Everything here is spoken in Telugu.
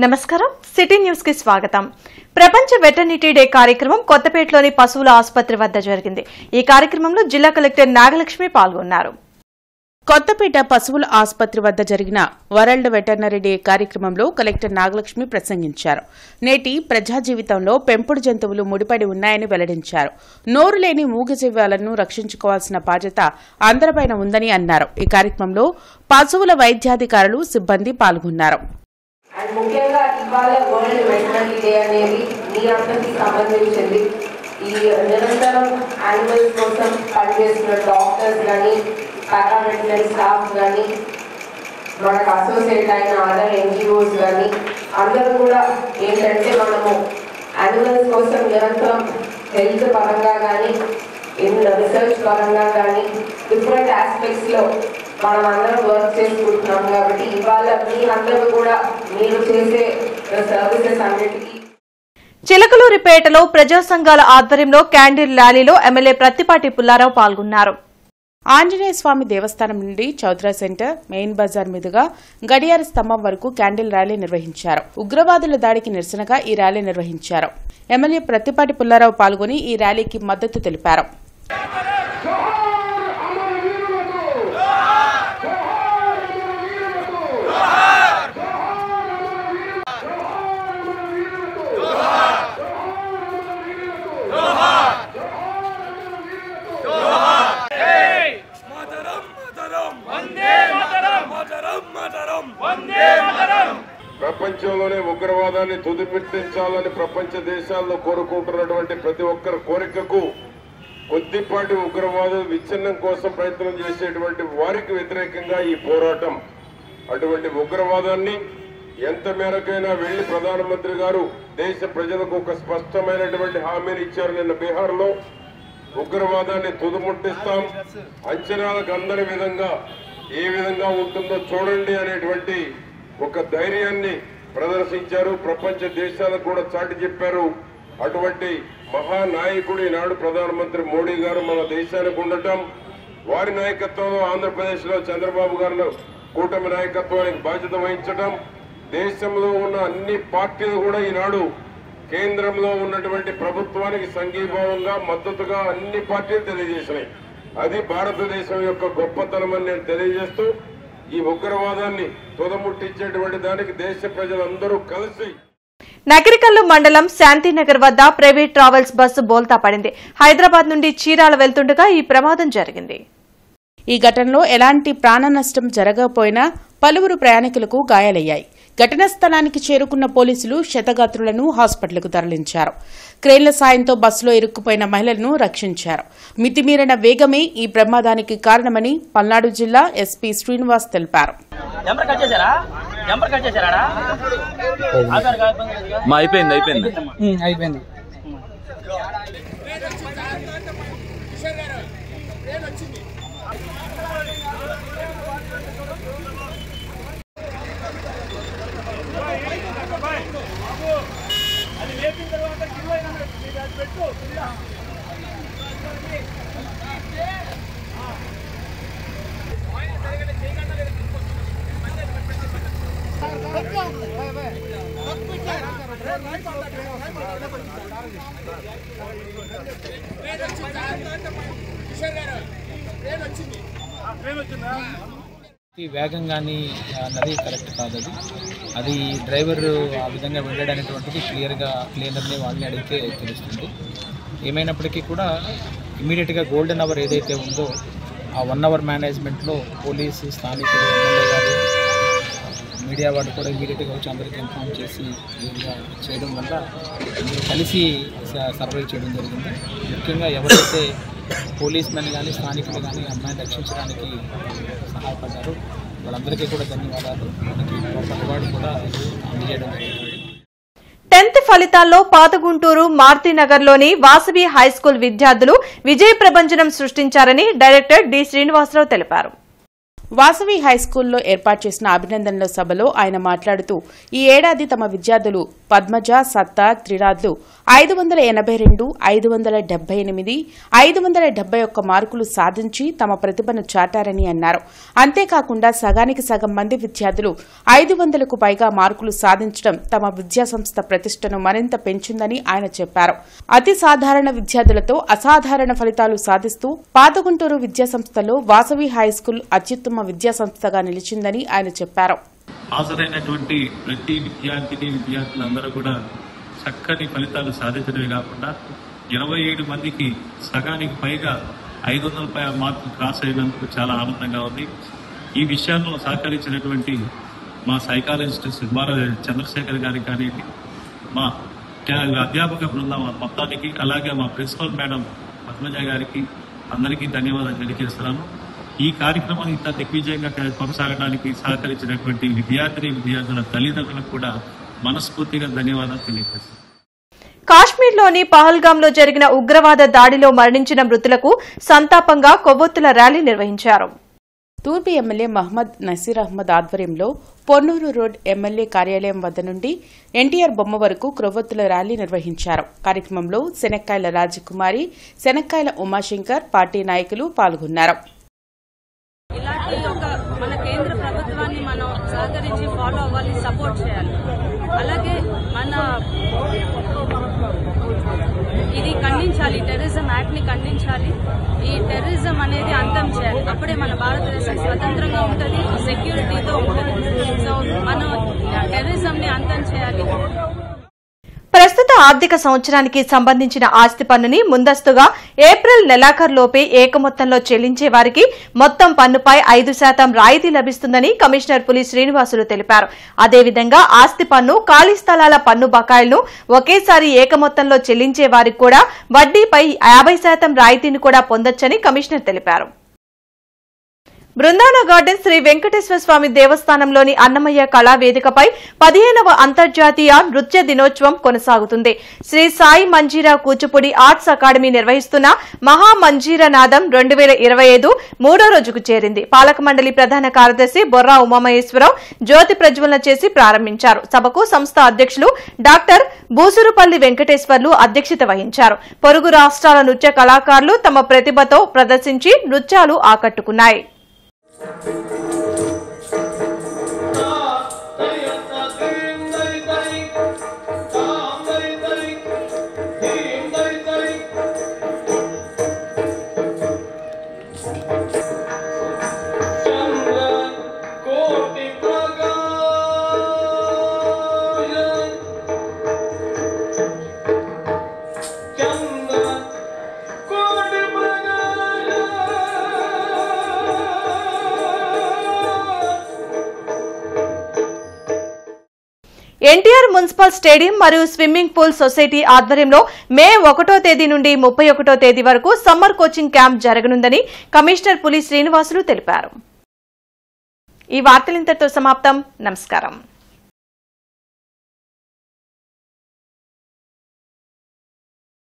నమస్కారం సిటీ న్యూస్ కి స్వాగతం। ప్రపంచ వెటర్నిటీ డే కార్యక్రమం కొత్తపేటలోని పశువుల ఆసుపత్రి వద్ద జరిగింది। ఈ కార్యక్రమంలో జిల్లా కలెక్టర్ నాగలక్ష్మి పాల్గొన్నారు। కొత్తపేట పశువుల ఆసుపత్రి వద్ద జరిగిన వరల్డ్ వెటర్నరీ డే కార్యక్రమంలో కలెక్టర్ నాగలక్ష్మి ప్రసంగించారు। నేటి ప్రజా జీవితంలో పెంపుడు జంతువులు ముడిపడి ఉన్నాయని వెల్లడించారు। నోరు లేని మూగజీవాలను రక్షించుకోవాల్సిన బాధ్యత అందరిపైన ఉందని అన్నారు। ఈ కార్యక్రమంలో పశువుల వైద్యాధికారులు సిబ్బంది పాల్గొన్నారు। అండ్ ముఖ్యంగా ఇవాళ వరల్డ్ వెటర్నరీ డే అనేది మీ అందరికీ సంబంధించింది। ఈ నిరంతరం యానిమల్స్ కోసం పనిచేస్తున్న డాక్టర్స్ కానీ పారామెడికల్ స్టాఫ్ కానీ మనకు అసోసియేట్ అయిన అదర్ ఎన్జిఓస్ కానీ అందరూ కూడా ఏంటంటే మనము యానిమల్స్ కోసం నిరంతరం హెల్త్ పరంగా కానీ రీసెర్చ్ పరంగా కానీ డిఫరెంట్ ఆస్పెక్ట్స్లో మనం అందరం వర్క్ చేసుకుంటున్నాం కాబట్టి ఇవాళ మీ అందరూ కూడా మీరు చేసే సర్వీసెస్ అన్నిటికీ చిలకలూరిపేటలో ప్రజా సంఘాల ఆధ్వర్యంలో క్యాండిల్ ర్యాలీలో ఎమ్మెల్యే ప్రత్తిపాటి పుల్లారావు పాల్గొన్నారు। ఆంజనేయ స్వామి దేవస్థానం నుండి చౌత్రా సెంటర్ మెయిన్ బజార్ మీదుగా గడియార స్తంభం వరకు క్యాండిల్ ర్యాలీ నిర్వహించారు। ఉగ్రవాదుల దాడికి నిరసనగా ఈ ర్యాలీ నిర్వహించారు। ఎమ్మెల్యే ప్రత్తిపాటి పుల్లారావు పాల్గొని ఈ ర్యాలీకి మద్దతు తెలిపారు। ప్రపంచంలోనే ఉగ్రవాదాన్ని తుదిపెట్టించాలని ప్రపంచ దేశాల్లో కోరుకుంటున్నటువంటి ప్రతి ఒక్కరి కోరికకు కొద్దిపాటి ఉగ్రవాదం విచ్ఛిన్నం కోసం ప్రయత్నం చేసేటువంటి వారికి వ్యతిరేకంగా ఈ పోరాటం అటువంటి ఉగ్రవాదాన్ని ఎంత మేరకైనా వెళ్లి ప్రధానమంత్రి గారు దేశ ప్రజలకు ఒక స్పష్టమైనటువంటి హామీని ఇచ్చారు। నిన్న బీహార్లో ఉగ్రవాదాన్ని తుదిముట్టిస్తాం, అంచనాలకు అందరి విధంగా ఏ విధంగా ఉంటుందో చూడండి అనేటువంటి ఒక ధైర్యాన్ని ప్రదర్శించారు। ప్రపంచ దేశాలకు కూడా చాటి చెప్పారు। అటువంటి మహానాయకుడు ఈనాడు ప్రధానమంత్రి మోడీ గారు మన దేశానికి ఉండటం, వారి నాయకత్వంలో ఆంధ్రప్రదేశ్లో చంద్రబాబు గారు కూటమి నాయకత్వానికి బాధ్యత వహించడం, దేశంలో ఉన్న అన్ని పార్టీలు కూడా ఈనాడు కేంద్రంలో ఉన్నటువంటి ప్రభుత్వానికి సంఘీభావంగా మద్దతుగా అన్ని పార్టీలు తెలియజేసినాయి। అది భారతదేశం యొక్క గొప్పతనం అని నేను తెలియజేస్తూ ఈ ఉగ్రవాదాన్ని తుదముట్టించేటువంటి దానికి దేశ ప్రజలందరూ కలిసి నగరికల్లు మండలం శాంతినగర్ వద్ద ప్రైవేట్ ట్రావెల్స్ బస్సు బోల్తా పడింది। హైదరాబాద్ నుండి చీరాల వెళ్తుండగా ఈ ప్రమాదం జరిగింది। ఈ ఘటనలో ఎలాంటి ప్రాణ నష్టం జరగకపోయినా పలువురు ప్రయాణికులకు గాయాలయ్యాయి। ఘటనా స్థలానికి చేరుకున్న పోలీసులు క్షతగాత్రులను హాస్పిటల్కు తరలించారు। క్రేన్ల సాయంతో బస్సులో ఇరుక్కుపోయిన మహిళలను రక్షించారు। మితిమీరిన వేగమే ఈ ప్రమాదానికి కారణమని పల్నాడు జిల్లా ఎస్పీ శ్రీనివాస్ తెలిపారు। వేగంగాని అన్నది కరెక్ట్ కాదు। అది డ్రైవర్ ఆ విధంగా వెళ్ళడనేటువంటిది క్లియర్ని వాళ్ళని అడిగితే తెలుస్తుంది। ఏమైనప్పటికీ కూడా ఇమీడియట్గా గోల్డెన్ అవర్ ఏదైతే ఉందో ఆ 1 అవర్ మేనేజ్మెంట్లో పోలీసు స్థానికులు ఎమ్మెల్యే గారు మీడియా వాళ్ళు కూడా ఇమీడియట్గా వచ్చి అందరికీ ఇన్ఫార్మ్ చేసి చేయడం వల్ల అందరూ కలిసి సర్వైవ్ చేయడం జరిగింది। ముఖ్యంగా ఎవరైతే పోలీస్ మెన్ కానీ స్థానికులు కానీ అమ్మాయిని రక్షించడానికి సహాయపడ్డారు వాళ్ళందరికీ కూడా ధన్యవాదాలు। మనకి రివార్డు కూడా అందజేయడం జరిగింది। 10th ఫలితాల్లో పాత గుంటూరు మారుతినగర్లోని వాసవి హైస్కూల్ విద్యార్థులు విజయ ప్రభంజనం సృష్టించారని డైరెక్టర్ డి శ్రీనివాసరావు తెలిపారు। వాసవి హైస్కూల్లో ఏర్పాటు చేసిన అభినందనల సభలో ఆయన మాట్లాడుతూ ఈ ఏడాది తమ విద్యార్థులు పద్మజ, సత్తార్, త్రినాథ్లు 582, 578, 571 మార్కులు సాధించి తమ ప్రతిభను చాటారని అన్నారు. అంతేకాకుండా సగానికి సగం మంది విద్యార్థులు 500కు పైగా మార్కులు సాధించడం తమ విద్యాసంస్థ ప్రతిష్టను మరింత పెంచిందని ఆయన చెప్పారు. అతి సాధారణ విద్యార్థులతో అసాధారణ ఫలితాలు సాధిస్తూ పాతగుంటూరు విద్యాసంస్థలో వాసవి హైస్కూల్ అత్యుత్తమ విద్యాసంస్థగా నిలిచిందని ఆయన చెప్పారు. హాజరైనటువంటి ప్రతి విద్యార్థులందరూ కూడా చక్కని ఫలితాలు సాధించడమే కాకుండా 27 మందికి సగానికి పైగా 500 మార్కులు క్రాస్ అయినందుకు చాలా ఆనందంగా ఉంది. ఈ విషయాల్లో సహకరించినటువంటి మా సైకాలజిస్ట్ చంద్రశేఖర్ గారికి కానివ్వండి, మా అధ్యాపక బృందం మొత్తానికి, అలాగే మా ప్రిన్సిపల్ మేడం పద్మజ గారికి అందరికీ ధన్యవాదాలు తెలియజేస్తున్నాను. ఈ కార్యక్రమం ఇంత దిగ్విజయంగా కొనసాగడానికి సహకరించినటువంటి విద్యార్థుల తల్లిదండ్రులకు కూడా మనస్ఫూర్తిగా ధన్యవాదాలు తెలియజేస్తున్నాను. కాశ్మీర్లోని పహల్గాంలో జరిగిన ఉగ్రవాద దాడిలో మరణించిన మృతులకు సంతాపంగా కొవ్వొత్తుల ర్యాలీ నిర్వహించారు. తూర్పు ఎమ్మెల్యే మహ్మద్ నసీర్ అహ్మద్ ఆధ్వర్యంలో పొన్నూరు రోడ్ ఎమ్మెల్యే కార్యాలయం వద్ద నుండి ఎన్టీఆర్ బొమ్మ వరకు కొవ్వొత్తుల ర్యాలీ నిర్వహించారు. కార్యక్రమంలో శనక్కాయల రాజకుమారి, శనక్కాయల ఉమాశంకర్, పార్టీ నాయకులు పాల్గొన్నారు. ఇలాంటి మన కేంద్ర ప్రభుత్వాన్ని మనం సహకరించి ఫాలో అవ్వాలి, సపోర్ట్ చేయాలి. అలాగే ఇది ఖండించాలి, టెర్రరిజం యాక్ట్ ని ఖండించాలి. ఈ టెర్రరిజం అనేది అంతం చేయాలి. అప్పుడే మన భారతదేశం స్వతంత్రంగా ఉంటుంది, సెక్యూరిటీతో ఉంటుంది. సో మనం టెర్రరిజం ని అంతం చేయాలి. ప్రస్తుత ఆర్థిక సంవత్సరానికి సంబంధించిన ఆస్తి పన్నుని ముందస్తుగా ఏప్రిల్ నెలాఖరులోపే ఏకమొత్తంలో చెల్లించే వారికి మొత్తం పన్నుపై 5% రాయితీ లభిస్తుందని కమిషనర్ పులి శ్రీనివాసులు తెలిపారు. అదేవిధంగా ఆస్తి పన్ను, ఖాళీ స్థలాల పన్ను బకాయిలను ఒకేసారి ఏకమొత్తంలో చెల్లించే వారికి కూడా వడ్డీపై 50% రాయితీని కూడా పొందొచ్చని కమిషనర్ తెలిపారు. బృందావన గార్డెన్స్ శ్రీ వెంకటేశ్వర స్వామి దేవస్థానంలోని అన్నమయ్య కళా వేదికపై 15వ అంతర్జాతీయ నృత్య దినోత్సవం కొనసాగుతుంది. శ్రీ సాయి మంజీరా కూచిపూడి ఆర్ట్స్ అకాడమీ నిర్వహిస్తున్న మహా మంజీరా నాదం 2025 మూడో రోజుకు చేరింది. పాలక మండలి ప్రధాన కార్యదర్శి బొర్రా ఉమామహేశ్వరరావు జ్యోతి ప్రజ్వలన చేసి ప్రారంభించారు. సభకు సంస్థ అధ్యక్షులు డాక్టర్ బూసురుపల్లి వెంకటేశ్వర్లు అధ్యక్షత వహించారు. పొరుగు రాష్ట్రాల నృత్య కళాకారులు తమ ప్రతిభతో ప్రదర్శించి నృత్యాలు ఆకట్టుకున్నాయి. ఎన్టీఆర్ మున్సిపల్ స్టేడియం మరియు స్విమ్మింగ్ పూల్ సొసైటీ ఆధ్వర్యంలో మే 1వ తేదీ నుండి 31వ తేదీ వరకు సమ్మర్ కోచింగ్ క్యాంప్ జరగనుందని కమిషనర్ పులి శ్రీనివాసులు తెలిపారు. ఈ వార్తలు ఇంతటితో సమాప్తం. నమస్కారం.